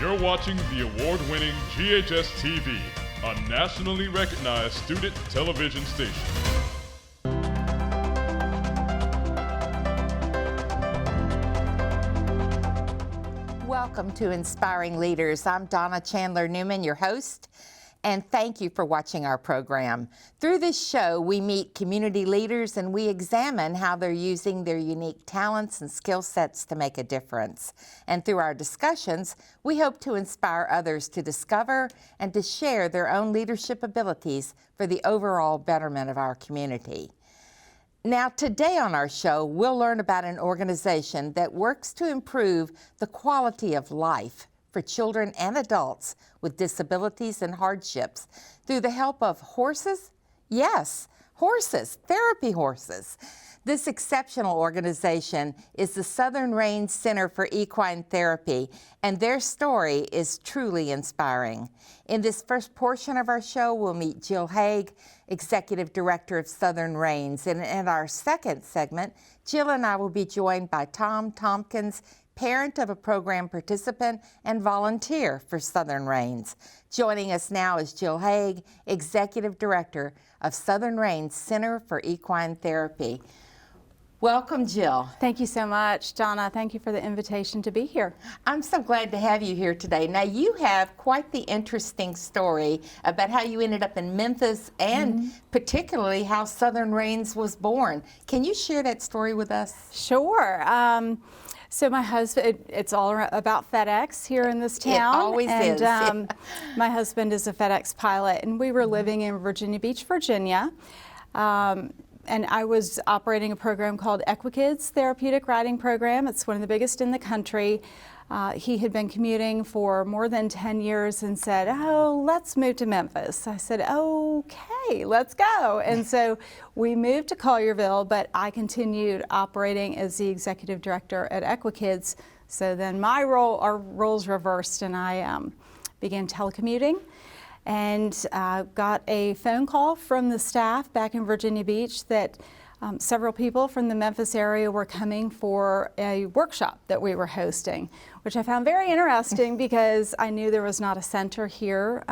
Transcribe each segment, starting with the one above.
You're watching the award-winning GHS-TV, a nationally recognized student television station. Welcome to Inspiring Leaders. I'm Donna Newman, your host, and thank you for watching our program. Through this show, we meet community leaders and we examine how they're using their unique talents and skill sets to make a difference. And through our discussions, we hope to inspire others to discover and to share their own leadership abilities for the overall betterment of our community. Now, today on our show, we'll learn about an organization that works to improve the quality of life for children and adults with disabilities and hardships through the help of horses. Yes, horses, therapy horses. This exceptional organization is the Southern Range Center for Equine Therapy, and their story is truly inspiring. In this first portion of our show, we'll meet Jill Haag, Executive Director of Southern Range. And in our second segment, Jill and I will be joined by Tom Tompkins, parent of a program participant and volunteer for Southern Range. Joining us now is Jill Haag, Executive Director of Southern Range Center for Equine Therapy. Welcome, Jill. Thank you so much, Donna. Thank you for the invitation to be here. I'm so glad to have you here today. Now, you have quite the interesting story about how you ended up in Memphis and particularly how Southern Range was born. Can you share that story with us? Sure. So my husband, it's all about FedEx here in this town. It always is. And my husband is a FedEx pilot, and we were living in Virginia Beach, Virginia. And I was operating a program called Equine Therapeutic Riding Program. It's one of the biggest in the country. He had been commuting for more than 10 years and said, oh, let's move to Memphis. I said, okay, let's go. And so we moved to Collierville, but I continued operating as the executive director at Equikids. So then our roles reversed, and I began telecommuting and got a phone call from the staff back in Virginia Beach that several people from the Memphis area were coming for a workshop that we were hosting, which I found very interesting because I knew there was not a center here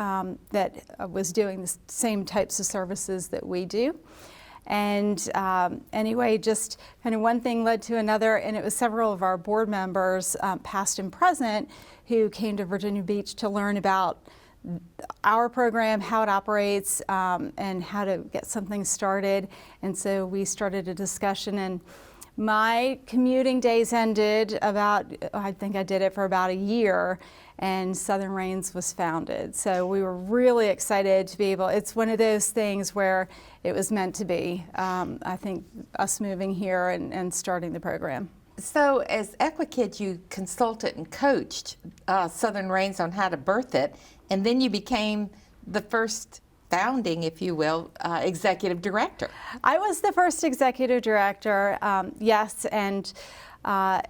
that was doing the same types of services that we do. And anyway, just kind of one thing led to another, and it was several of our board members, past and present, who came to Virginia Beach to learn about our program, how it operates, and how to get something started. And so we started a discussion, and my commuting days ended I think I did it for about a year, and Southern Range was founded. So we were really excited to be able, it's one of those things where it was meant to be, I think, us moving here and starting the program. So as Equikids, you consulted and coached Southern Range on how to birth it, and then you became the first founding, if you will, executive director. I was the first executive director, yes, and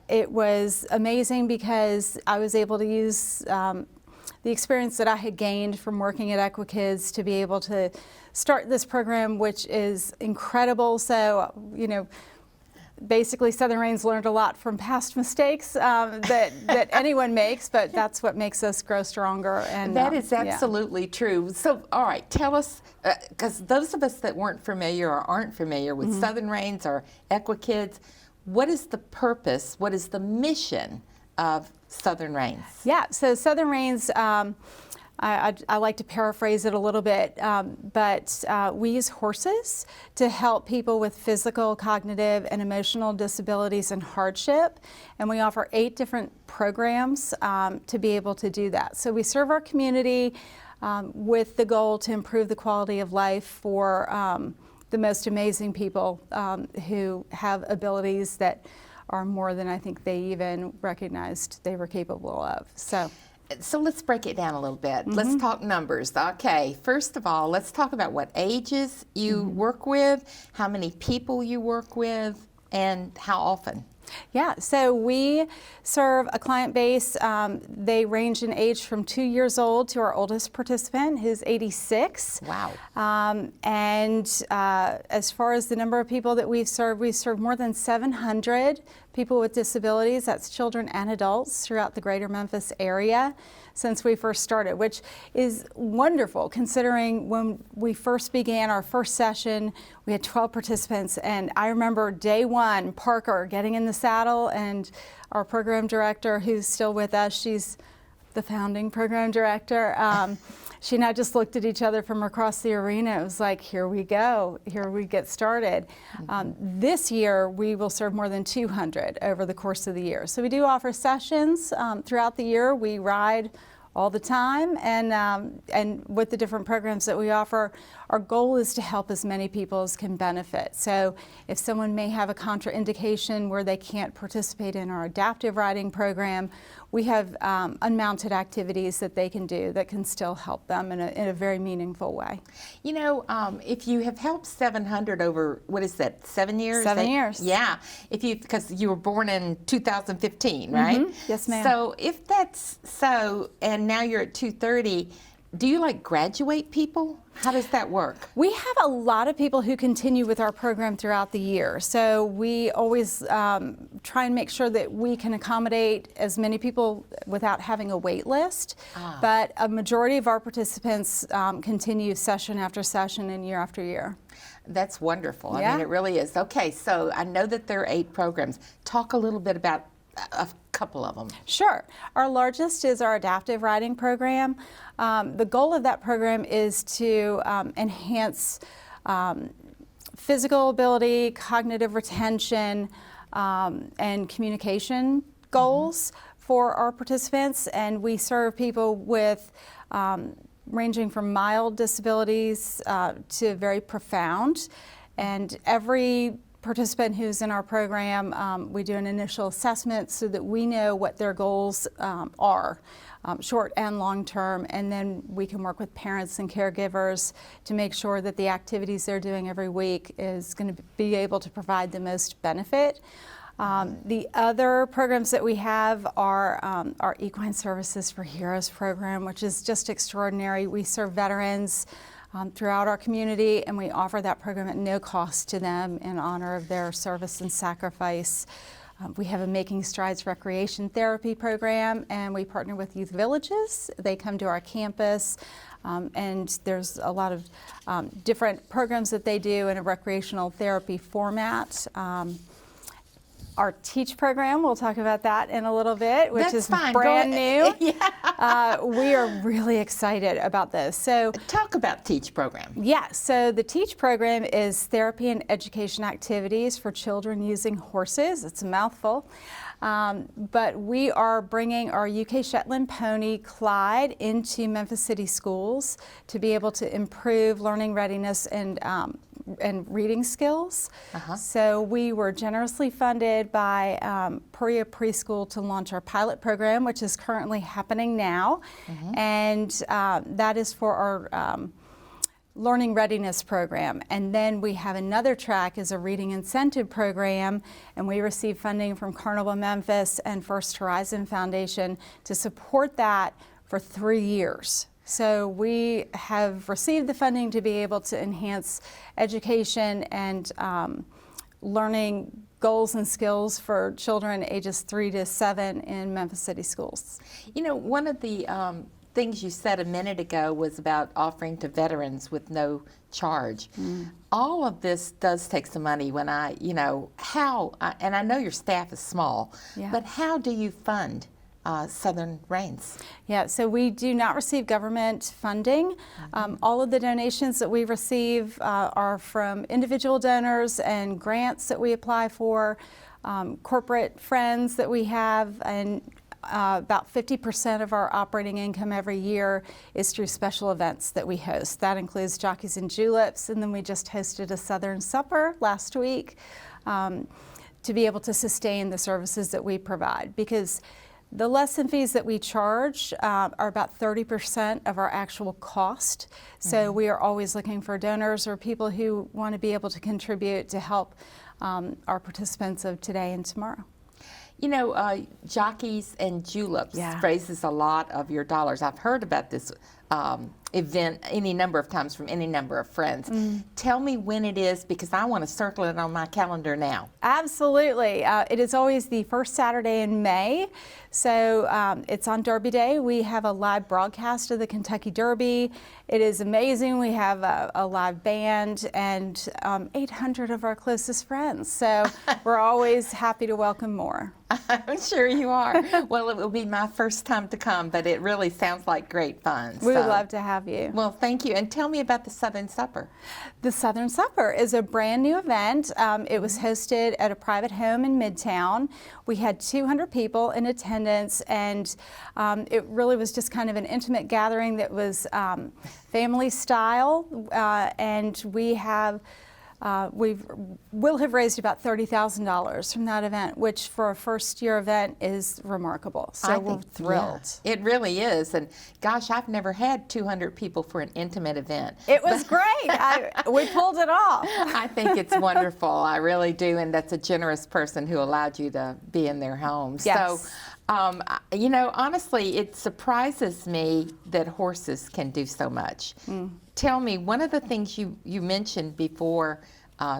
it was amazing because I was able to use the experience that I had gained from working at Equikids to be able to start this program, which is incredible. So, you know, basically, Southern Range learned a lot from past mistakes that anyone makes, but that's what makes us grow stronger. And that is absolutely true. So, all right, tell us, because those of us that weren't familiar or aren't familiar with Southern Range or Equikids, what is the purpose, what is the mission of Southern Range? Yeah, so Southern Range, I like to paraphrase it a little bit, but we use horses to help people with physical, cognitive, and emotional disabilities and hardship, and we offer 8 different programs to be able to do that. So we serve our community with the goal to improve the quality of life for the most amazing people who have abilities that are more than I think they even recognized they were capable of. So let's break it down a little bit. Let's talk numbers. Okay, first of all, let's talk about what ages you work with, how many people you work with, and how often. Yeah, so we serve a client base. They range in age from 2 years old to our oldest participant, who's 86. Wow. And as far as the number of people that we've served more than 700 people with disabilities, that's children and adults throughout the greater Memphis area since we first started, which is wonderful considering when we first began our first session, we had 12 participants, and I remember day one, Parker getting in the saddle, and our program director, who's still with us, she's the founding program director, she and I just looked at each other from across the arena. It was like, here we go, here we get started. This year, we will serve more than 200 over the course of the year. So we do offer sessions throughout the year. We ride all the time, and with the different programs that we offer, our goal is to help as many people as can benefit. So if someone may have a contraindication where they can't participate in our adaptive riding program, we have unmounted activities that they can do that can still help them in a very meaningful way. You know, if you have helped 700 over, what is that, 7 years? 7 years. Yeah, because you were born in 2015, right? Mm-hmm. Yes, ma'am. So if that's so, and now you're at 230, do you like graduate people? How does that work? We have a lot of people who continue with our program throughout the year. So we always try and make sure that we can accommodate as many people without having a wait list. But a majority of our participants continue session after session and year after year. That's wonderful. Yeah. I mean, it really is. Okay, so I know that there are 8 programs. Talk a little bit about a couple of them. Sure. Our largest is our adaptive riding program. The goal of that program is to enhance physical ability, cognitive retention, and communication goals for our participants. And we serve people with ranging from mild disabilities to very profound. And every participant who's in our program, we do an initial assessment so that we know what their goals are, short and long term, and then we can work with parents and caregivers to make sure that the activities they're doing every week is going to be able to provide the most benefit. The other programs that we have are our Equine Services for Heroes program, which is just extraordinary. We serve veterans throughout our community, and we offer that program at no cost to them in honor of their service and sacrifice. We have a Making Strides Recreation Therapy program, and we partner with youth villages. They come to our campus, and there's a lot of different programs that they do in a recreational therapy format. Our Teach program, we'll talk about that in a little bit, which is brand new. Yeah. We are really excited about this. So, talk about Teach program. Yeah, so the Teach program is therapy and education activities for children using horses. It's a mouthful. But we are bringing our UK Shetland pony, Clyde, into Memphis City schools to be able to improve learning readiness and reading skills. So we were generously funded by Perea Preschool to launch our pilot program, which is currently happening now. And that is for our learning readiness program. And then we have another track is a reading incentive program, and we receive funding from Carnival Memphis and First Horizon Foundation to support that for 3 years. So we have received the funding to be able to enhance education and learning goals and skills for children ages 3 to 7 in Memphis City schools. You know, one of the things you said a minute ago was about offering to veterans with no charge. All of this does take some money. When and I know your staff is small, but how do you fund Southern Reins? Yeah, so we do not receive government funding. All of the donations that we receive are from individual donors and grants that we apply for, corporate friends that we have, and about 50% of our operating income every year is through special events that we host. That includes Jockeys and Juleps, and then we just hosted a Southern Supper last week to be able to sustain the services that we provide, because the lesson fees that we charge are about 30% of our actual cost. So we are always looking for donors or people who want to be able to contribute to help our participants of today and tomorrow. You know, Jockeys and Juleps raises a lot of your dollars. I've heard about this event any number of times from any number of friends. Tell me when it is, because I want to circle it on my calendar now. Absolutely. It is always the first Saturday in May. So it's on Derby Day. We have a live broadcast of the Kentucky Derby. It is amazing. We have a live band and 800 of our closest friends. So we're always happy to welcome more. I'm sure you are. Well, it will be my first time to come, but it really sounds like great fun. We would love to have you. Well, thank you. And tell me about the Southern Supper. The Southern Supper is a brand new event. It was hosted at a private home in Midtown. We had 200 people in attendance, and it really was just kind of an intimate gathering that was family style, and we'll have raised about $30,000 from that event, which for a first-year event is remarkable. So we're thrilled. Yeah, it really is. And gosh, I've never had 200 people for an intimate event. It was great. We pulled it off. I think it's wonderful. I really do. And that's a generous person who allowed you to be in their home. Yes. So, you know, honestly, it surprises me that horses can do so much. Tell me, one of the things you mentioned before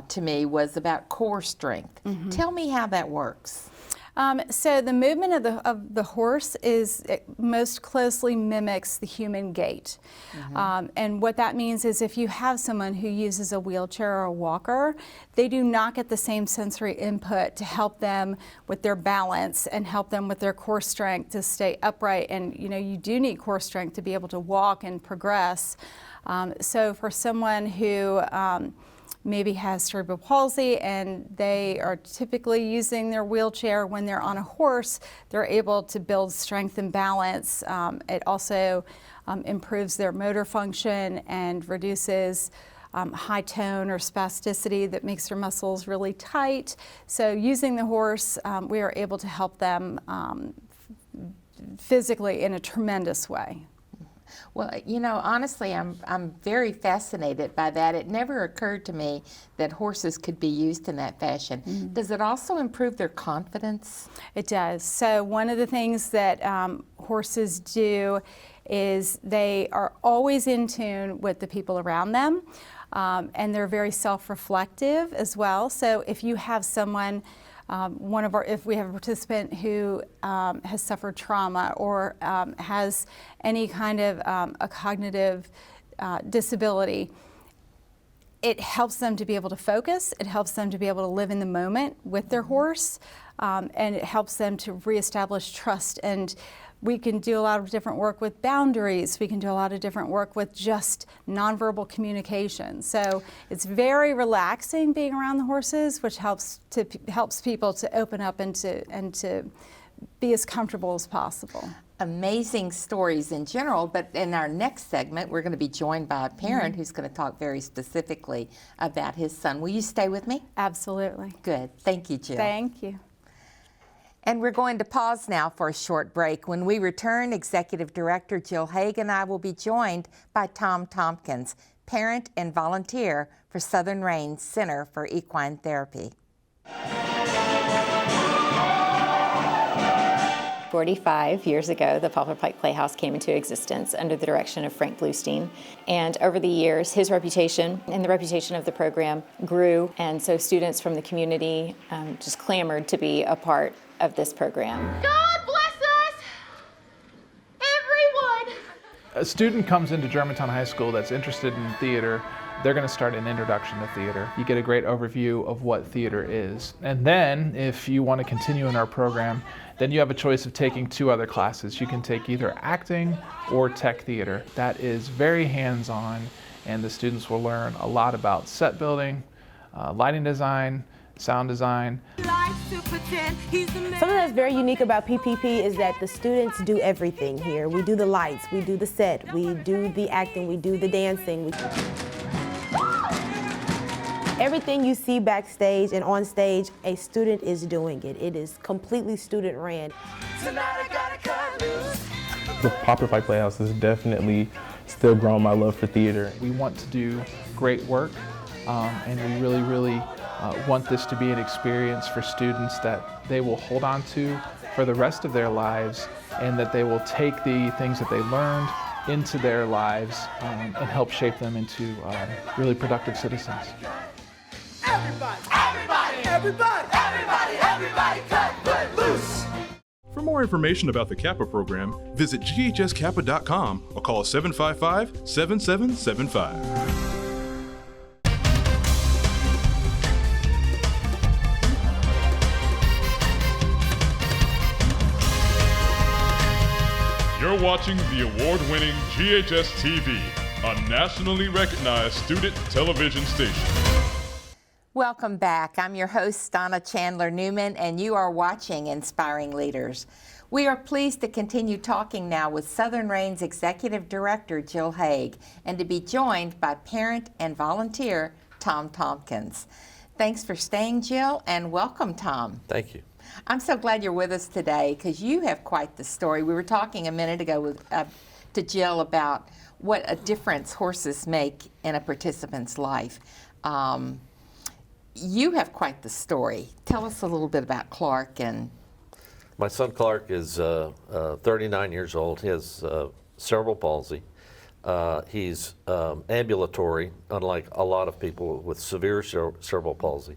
to me was about core strength. Tell me how that works. So the movement of the horse most closely mimics the human gait. And what that means is if you have someone who uses a wheelchair or a walker, they do not get the same sensory input to help them with their balance and help them with their core strength to stay upright. And you know, you do need core strength to be able to walk and progress. So for someone who maybe has cerebral palsy and they are typically using their wheelchair, when they're on a horse, they're able to build strength and balance. It also improves their motor function and reduces high tone or spasticity that makes their muscles really tight. So using the horse, we are able to help them physically in a tremendous way. Well, you know, honestly, I'm very fascinated by that. It never occurred to me that horses could be used in that fashion. Does it also improve their confidence? It does. So one of the things that horses do is they are always in tune with the people around them, and they're very self-reflective as well. So if you have someone, if we have a participant who has suffered trauma or has any kind of a cognitive disability, it helps them to be able to focus, it helps them to be able to live in the moment with their horse, and it helps them to reestablish trust. And we can do a lot of different work with boundaries. We can do a lot of different work with just nonverbal communication. So it's very relaxing being around the horses, which helps people to open up and to be as comfortable as possible. Amazing stories in general, but in our next segment, we're going to be joined by a parent who's going to talk very specifically about his son. Will you stay with me? Absolutely. Good. Thank you, Jill. Thank you. And we're going to pause now for a short break. When we return, Executive Director Jill Haag and I will be joined by Tom Tompkins, parent and volunteer for Southern Range Center for Equine Therapy. 45 years ago, the Poplar Pike Playhouse came into existence under the direction of Frank Bluestein. And over the years, his reputation and the reputation of the program grew. And so students from the community just clamored to be a part of this program. God bless us, everyone. A student comes into Germantown High School that's interested in theater, they're going to start an introduction to theater. You get a great overview of what theater is. And then, if you want to continue in our program, then you have a choice of taking 2 other classes. You can take either acting or tech theater. That is very hands-on, and the students will learn a lot about set building, lighting design, sound design. Something that's very unique about PPP is that the students do everything here. We do the lights, we do the set, we do the acting, we do the dancing. Everything you see backstage and on stage, a student is doing it. It is completely student ran. The Poplar Pike Playhouse has definitely still grown my love for theater. We want to do great work, and we really want this to be an experience for students that they will hold on to for the rest of their lives, and that they will take the things that they learned into their lives and help shape them into really productive citizens. Everybody, everybody, everybody, everybody, everybody, cut, cut loose. For more information about the Kappa program, visit ghskappa.com or call 755-7775. You're watching the award-winning GHS-TV, a nationally recognized student television station. Welcome back. I'm your host, Donna Newman, and you are watching Inspiring Leaders. We are pleased to continue talking now with Southern Rain's Executive Director, Jill Haag, and to be joined by parent and volunteer, Tom Tompkins. Thanks for staying, Jill, and welcome, Tom. Thank you. I'm so glad you're with us today because you have quite the story. We were talking a minute ago to Jill about what a difference horses make in a participant's life. You have quite the story. Tell us a little bit about Clark. And my son Clark is 39 years old. He has cerebral palsy. He's ambulatory, unlike a lot of people with severe cerebral palsy.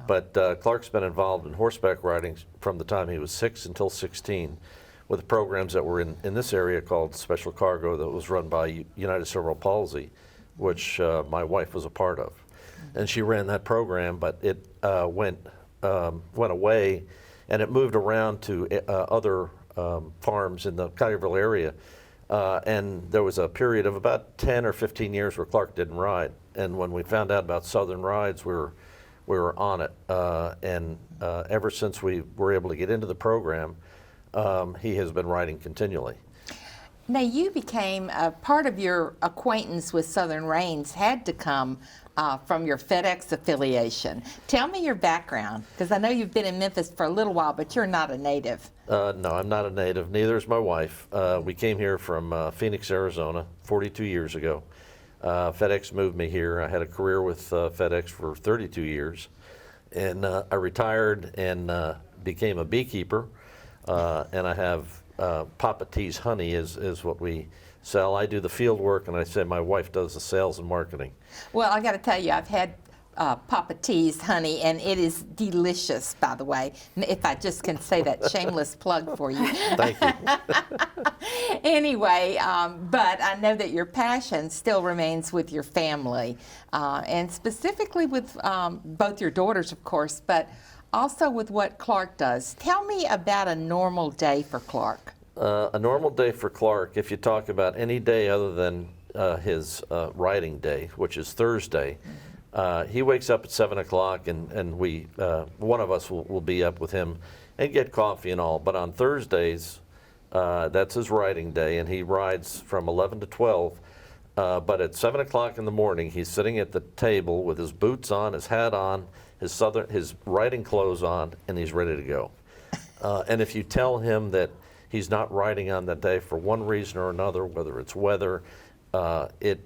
But Clark's been involved in horseback riding from the time he was 6 until 16 with programs that were in this area called Special Cargo that was run by United Cerebral Palsy, which my wife was a part of. And she ran that program, but it went away, and it moved around to other farms in the Collierville area. And there was a period of about 10 or 15 years where Clark didn't ride. And when we found out about Southern Rides, we were on it. And ever since we were able to get into the program, he has been riding continually. now you became part of your acquaintance with Southern Rains had to come from your FedEx affiliation. Tell me your background, because I know you've been in Memphis for a little while, but you're not a native. No, I'm not a native. Neither is my wife. We came here from Phoenix, Arizona, 42 years ago. FedEx moved me here. I had a career with FedEx for 32 years. And I retired and became a beekeeper. And I have Papa T's honey is what we sell. I do the field work, and I say my wife does the sales and marketing. Well, I got to tell you, I've had Papa T's honey, and it is delicious, by the way, if I just can say that shameless plug for you. Thank you. Anyway, but I know that your passion still remains with your family, and specifically with both your daughters, of course, but also with what Clark does. Tell me about a normal day for Clark. A normal day for Clark, if you talk about any day other than his riding day, which is Thursday, he wakes up at 7 o'clock, and we, one of us will be up with him and get coffee and all. But on Thursdays, that's his riding day, and he rides from 11 to 12. But at 7 o'clock in the morning, he's sitting at the table with his boots on, his hat on, his riding clothes on, and he's ready to go. And if you tell him that he's not riding on that day for one reason or another, whether it's weather, it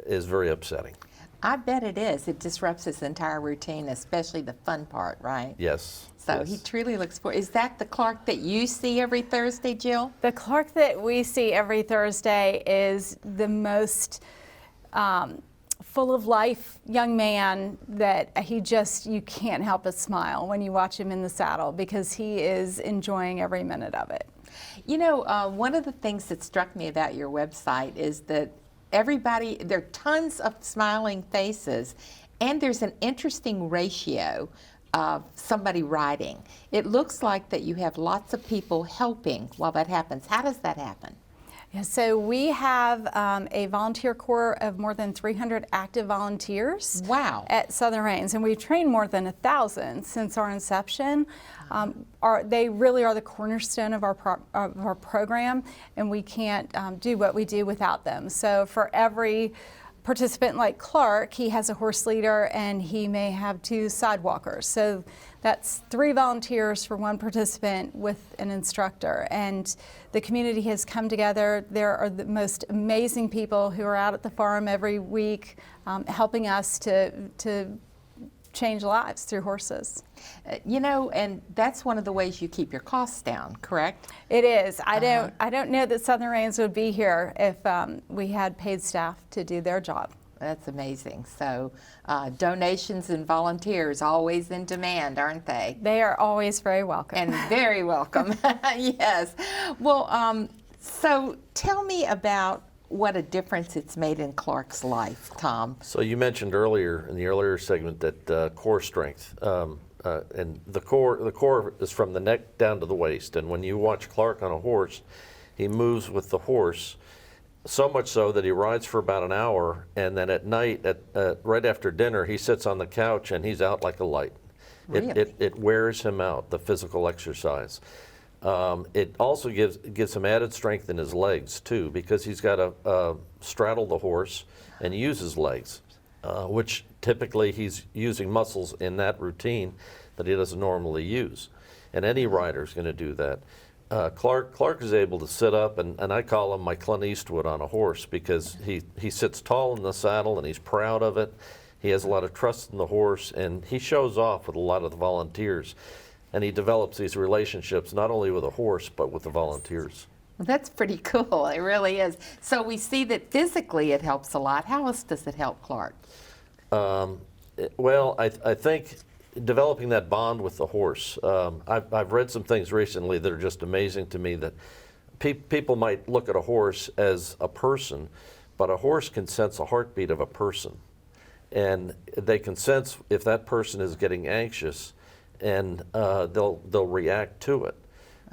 is very upsetting. I bet it is. It disrupts his entire routine, especially the fun part, right? Yes. So yes. he truly looks for. Is that the Clark that you see every Thursday, Jill? The Clark that we see every Thursday is the most full of life young man that you can't help but smile when you watch him in the saddle, because he is enjoying every minute of it. You know, one of the things that struck me about your website is that there are tons of smiling faces, and there's an interesting ratio of somebody riding. It looks like that you have lots of people helping while that happens. How does that happen? Yeah, so we have a volunteer corps of more than 300 active volunteers. Wow. At Southern Rains, and we've trained more than 1,000 since our inception. They really are the cornerstone of our program, and we can't do what we do without them. So for every participant like Clark, he has a horse leader, and he may have 2 sidewalkers. So that's 3 volunteers for 1 participant with an instructor. And the community has come together. There are the most amazing people who are out at the farm every week helping us to change lives through horses. You know, and that's one of the ways you keep your costs down, correct? It is. I don't know that Southern Reins would be here if we had paid staff to do their job. That's amazing. So donations and volunteers always in demand, aren't they? They are always very welcome. And very welcome. Yes. Well, so tell me about what a difference it's made in Clark's life, Tom. So you mentioned earlier in the earlier segment that core strength, and the core is from the neck down to the waist. And when you watch Clark on a horse, he moves with the horse, so much so that he rides for about an hour, and then at night, right after dinner, he sits on the couch and he's out like a light. Really? It wears him out, the physical exercise. It also gives him added strength in his legs too, because he's got to straddle the horse and use his legs, which typically he's using muscles in that routine that he doesn't normally use. And any rider is going to do that. Clark is able to sit up, and I call him my Clint Eastwood on a horse, because he sits tall in the saddle and he's proud of it. He has a lot of trust in the horse, and he shows off with a lot of the volunteers. And he develops these relationships not only with the horse, but with the volunteers. Well, that's pretty cool. It really is. So we see that physically it helps a lot. How else does it help Clark? Well, I think developing that bond with the horse. I've read some things recently that are just amazing to me, that people might look at a horse as a person, but a horse can sense a heartbeat of a person. And they can sense if that person is getting anxious, and they'll react to it.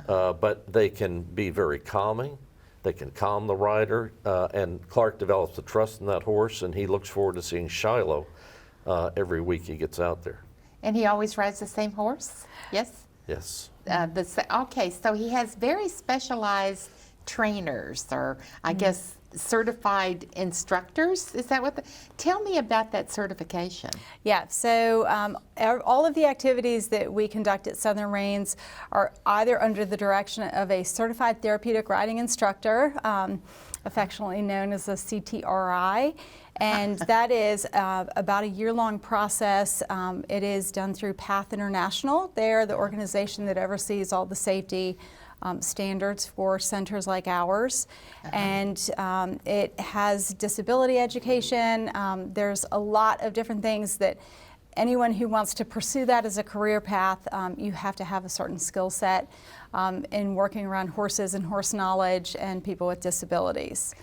But they can be very calming. They can calm the rider, and Clark develops the trust in that horse, and he looks forward to seeing Shiloh every week he gets out there. And he always rides the same horse? Yes? Yes. Okay, so he has very specialized trainers, or I guess certified instructors. Is that what tell me about that certification? Yeah, so all of the activities that we conduct at Southern Reins are either under the direction of a certified therapeutic riding instructor, affectionately known as a CTRI, and that is about a year-long process. It is done through PATH International. They're the organization that oversees all the safety standards for centers like ours, and it has disability education. There's a lot of different things that anyone who wants to pursue that as a career path, you have to have a certain skill set in working around horses and horse knowledge and people with disabilities.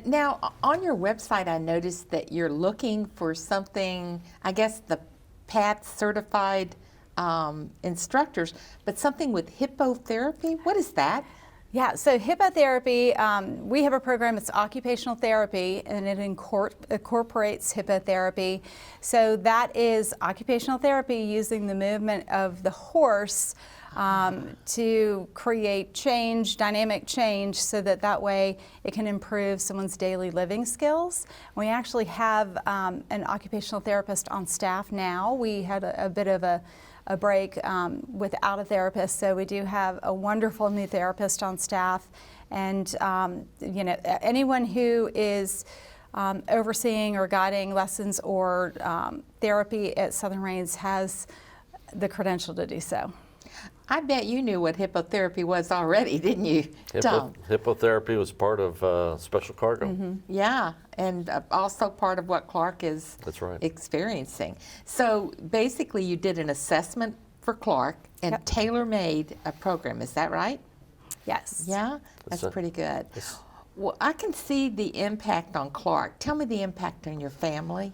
Now, on your website, I noticed that you're looking for something, I guess the PATH certified instructors, but something with hippotherapy. What is that? Yeah, so hippotherapy, we have a program, it's occupational therapy, and it incorporates hippotherapy. So that is occupational therapy using the movement of the horse to create change, dynamic change, so that way it can improve someone's daily living skills. We actually have an occupational therapist on staff now. We had a bit of a break without a therapist, so we do have a wonderful new therapist on staff. And you know, anyone who is overseeing or guiding lessons or therapy at Southern Reins has the credential to do so. I bet you knew what hippotherapy was already, didn't you, Tom? Hippotherapy was part of special cargo. Mm-hmm. Yeah, and also part of what Clark is experiencing. So basically you did an assessment for Clark and tailor-made a program, is that right? Yes. Yeah? That's pretty good. Well, I can see the impact on Clark. Tell me the impact on your family.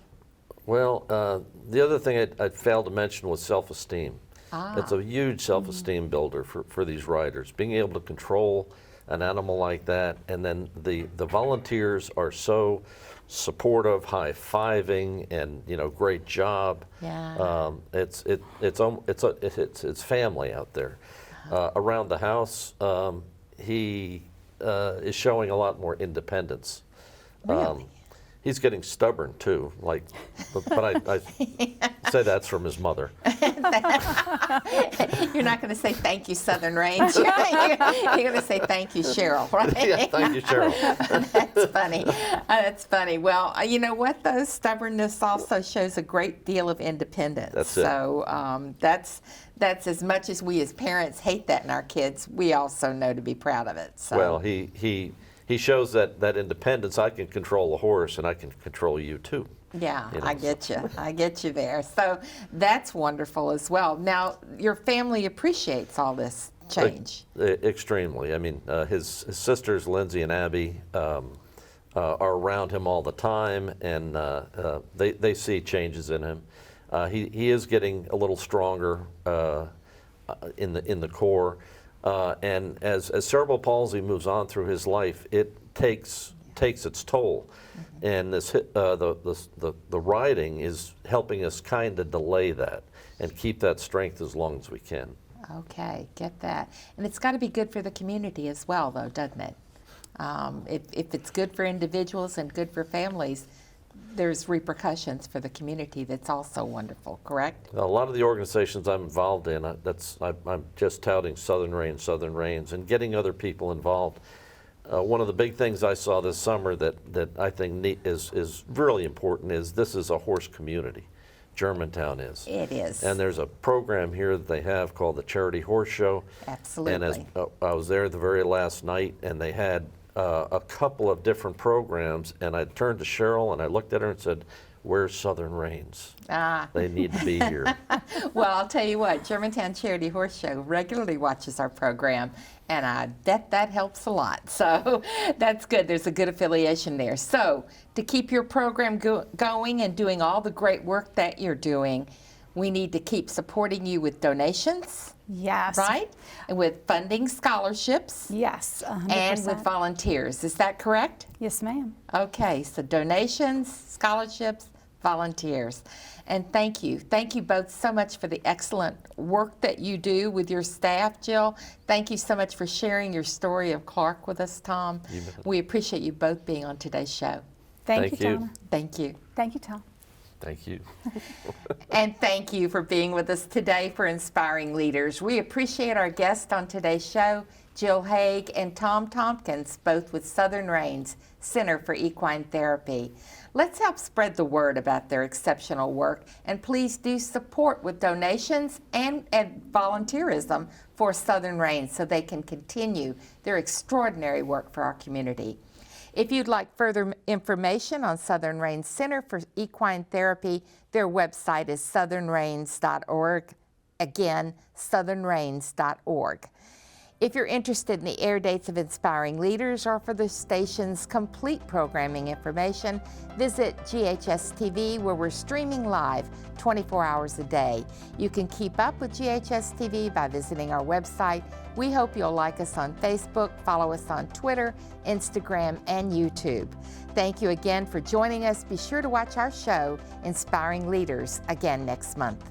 Well, the other thing I failed to mention was self-esteem. It's a huge self-esteem builder for these riders. Being able to control an animal like that, and then the volunteers are so supportive, high-fiving, and great job. Yeah. It's family out there. Around the house, he is showing a lot more independence. Really? He's getting stubborn too, but I say that's from his mother. You're not going to say thank you, Southern Range. You're going to say thank you, Cheryl, right? Yeah, thank you, Cheryl. That's funny. That's funny. Well, you know what, though? Stubbornness also shows a great deal of independence. That's it. So that's as much as we as parents hate that in our kids, we also know to be proud of it. So. Well, he shows that independence. I can control a horse, and I can control you too. Yeah, You know, I get you. I get you there. So that's wonderful as well. Now, your family appreciates all this change. Extremely. I mean, his sisters, Lindsay and Abby, are around him all the time, and they see changes in him. He is getting a little stronger in the core, and as cerebral palsy moves on through his life, it takes its toll. And this the riding is helping us kind of delay that and keep that strength as long as we can. Okay, get that. And it's got to be good for the community as well, though, doesn't it? If it's good for individuals and good for families, there's repercussions for the community that's also wonderful, correct? A lot of the organizations I'm involved in, I'm just touting Southern Reins, and getting other people involved. One of the big things I saw this summer that I think is really important is this is a horse community. Germantown is. It is. And there's a program here that they have called the Charity Horse Show. Absolutely. And as I was there the very last night, and they had a couple of different programs, and I turned to Cheryl and I looked at her and said, "Where's Southern Reins? They need to be here." Well, I'll tell you what, Germantown Charity Horse Show regularly watches our program, and I bet that helps a lot. So that's good. There's a good affiliation there. So to keep your program going and doing all the great work that you're doing, we need to keep supporting you with donations. Yes. Right? And with funding scholarships. Yes, 100%. And with volunteers. Is that correct? Yes, ma'am. Okay, so donations, scholarships, volunteers. And thank you. Thank you both so much for the excellent work that you do with your staff, Jill. Thank you so much for sharing your story of Clark with us, Tom. We appreciate you both being on today's show. Thank you, Donna. Thank you. Thank you, Tom. Thank you. And thank you for being with us today for Inspiring Leaders. We appreciate our guests on today's show, Jill Haag and Tom Tompkins, both with Southern Reins Center for Equine Therapy. Let's help spread the word about their exceptional work, and please do support with donations and volunteerism for Southern Reins so they can continue their extraordinary work for our community. If you'd like further information on Southern Reins Center for Equine Therapy, their website is southernreins.org. Again, southernreins.org. If you're interested in the air dates of Inspiring Leaders or for the station's complete programming information, visit GHS-TV, where we're streaming live 24 hours a day. You can keep up with GHS-TV by visiting our website. We hope you'll like us on Facebook, follow us on Twitter, Instagram, and YouTube. Thank you again for joining us. Be sure to watch our show, Inspiring Leaders, again next month.